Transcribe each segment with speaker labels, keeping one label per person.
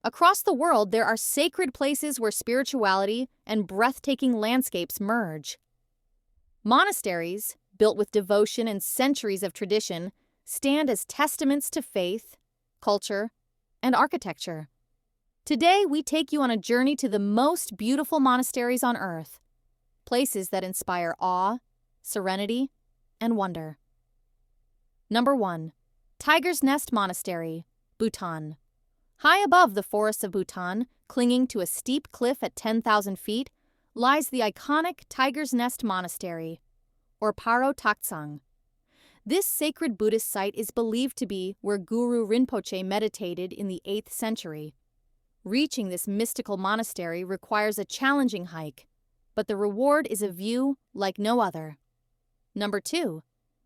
Speaker 1: Across the world, there are sacred places where spirituality and breathtaking landscapes merge. Monasteries, built with devotion and centuries of tradition, stand as testaments to faith, culture, and architecture. Today, we take you on a journey to the most beautiful monasteries on earth, places that inspire awe, serenity, and wonder. Number 1. Tiger's Nest Monastery, Bhutan. High above the forests of Bhutan, clinging to a steep cliff at 10,000 feet, lies the iconic Tiger's Nest Monastery, or Paro Taktsang. This sacred Buddhist site is believed to be where Guru Rinpoche meditated in the 8th century. Reaching this mystical monastery requires a challenging hike, but the reward is a view like no other. Number 2.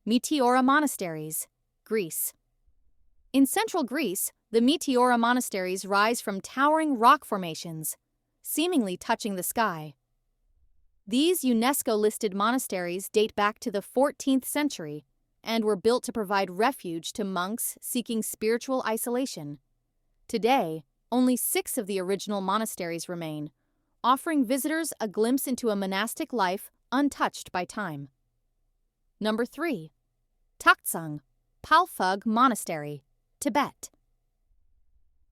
Speaker 1: Meteora Monasteries, Greece. In central Greece, the Meteora monasteries rise from towering rock formations, seemingly touching the sky. These UNESCO-listed monasteries date back to the 14th century and were built to provide refuge to monks seeking spiritual isolation. Today, only 6 of the original monasteries remain, offering visitors a glimpse into a monastic life untouched by time. Number 3. Taktsang, Palphug Monastery, Tibet.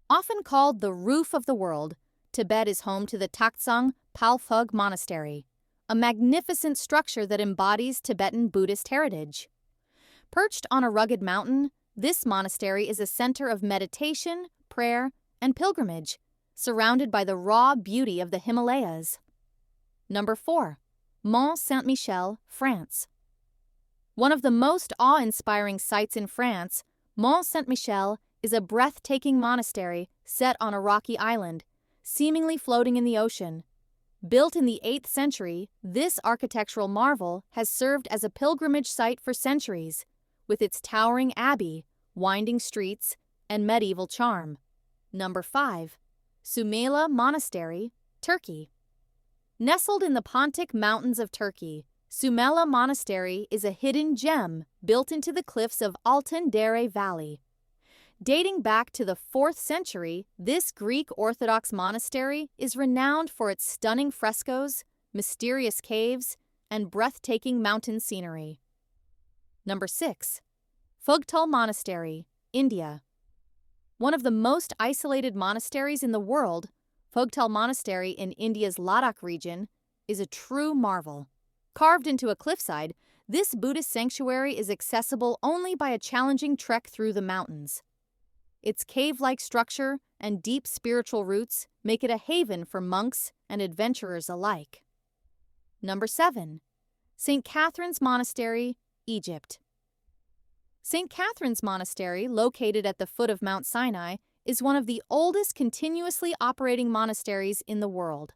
Speaker 1: Often called the roof of the world, Tibet is home to the Taktsang Palphug Monastery, a magnificent structure that embodies Tibetan Buddhist heritage. Perched on a rugged mountain, this monastery is a center of meditation, prayer, and pilgrimage, surrounded by the raw beauty of the Himalayas. Number 4. Mont Saint-Michel, France. One of the most awe-inspiring sights in France, Mont Saint-Michel is a breathtaking monastery set on a rocky island, seemingly floating in the ocean. Built in the 8th century, this architectural marvel has served as a pilgrimage site for centuries, with its towering abbey, winding streets, and medieval charm. Number 5. Sümele Monastery, Turkey. Nestled in the Pontic Mountains of Turkey, Sümele Monastery is a hidden gem built into the cliffs of Altın Dere Valley. Dating back to the 4th century, this Greek Orthodox monastery is renowned for its stunning frescoes, mysterious caves, and breathtaking mountain scenery. Number 6. Phugtal Monastery, India. One of the most isolated monasteries in the world, Phugtal Monastery in India's Ladakh region is a true marvel. Carved into a cliffside, this Buddhist sanctuary is accessible only by a challenging trek through the mountains. Its cave-like structure and deep spiritual roots make it a haven for monks and adventurers alike. Number 7. St. Catherine's Monastery, Egypt. St. Catherine's Monastery, located at the foot of Mount Sinai, is one of the oldest continuously operating monasteries in the world.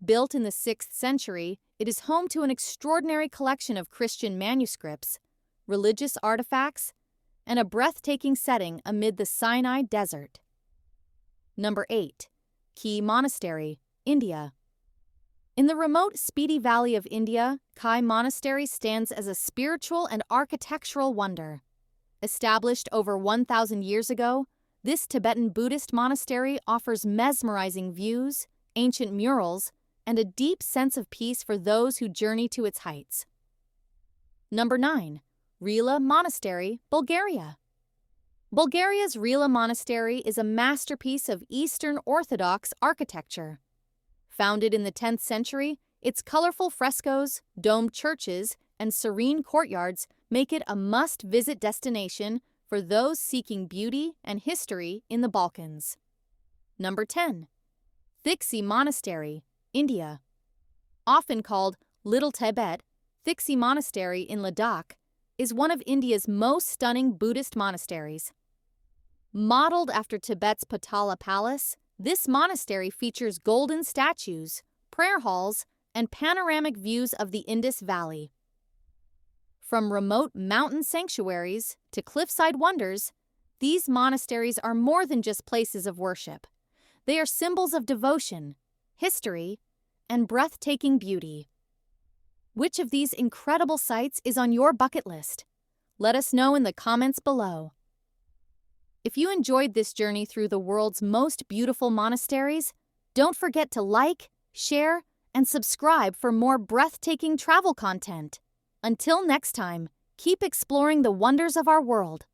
Speaker 1: Built in the 6th century, it is home to an extraordinary collection of Christian manuscripts, religious artifacts, and a breathtaking setting amid the Sinai Desert. Number 8. Kai Monastery, India. In the remote Spiti Valley of India, Kai Monastery stands as a spiritual and architectural wonder. Established over 1,000 years ago, this Tibetan Buddhist monastery offers mesmerizing views, ancient murals, and a deep sense of peace for those who journey to its heights. Number 9. Rila Monastery, Bulgaria. Bulgaria's Rila Monastery is a masterpiece of Eastern Orthodox architecture. Founded in the 10th century, its colorful frescoes, domed churches, and serene courtyards make it a must-visit destination for those seeking beauty and history in the Balkans. Number 10. Thiksi Monastery, India. Often called Little Tibet, Thiksi Monastery in Ladakh is one of India's most stunning Buddhist monasteries. Modeled after Tibet's Potala Palace, this monastery features golden statues, prayer halls, and panoramic views of the Indus Valley. From remote mountain sanctuaries to cliffside wonders, these monasteries are more than just places of worship. They are symbols of devotion, history, and breathtaking beauty. Which of these incredible sights is on your bucket list? Let us know in the comments below. If you enjoyed this journey through the world's most beautiful monasteries, don't forget to like, share, and subscribe for more breathtaking travel content. Until next time, keep exploring the wonders of our world.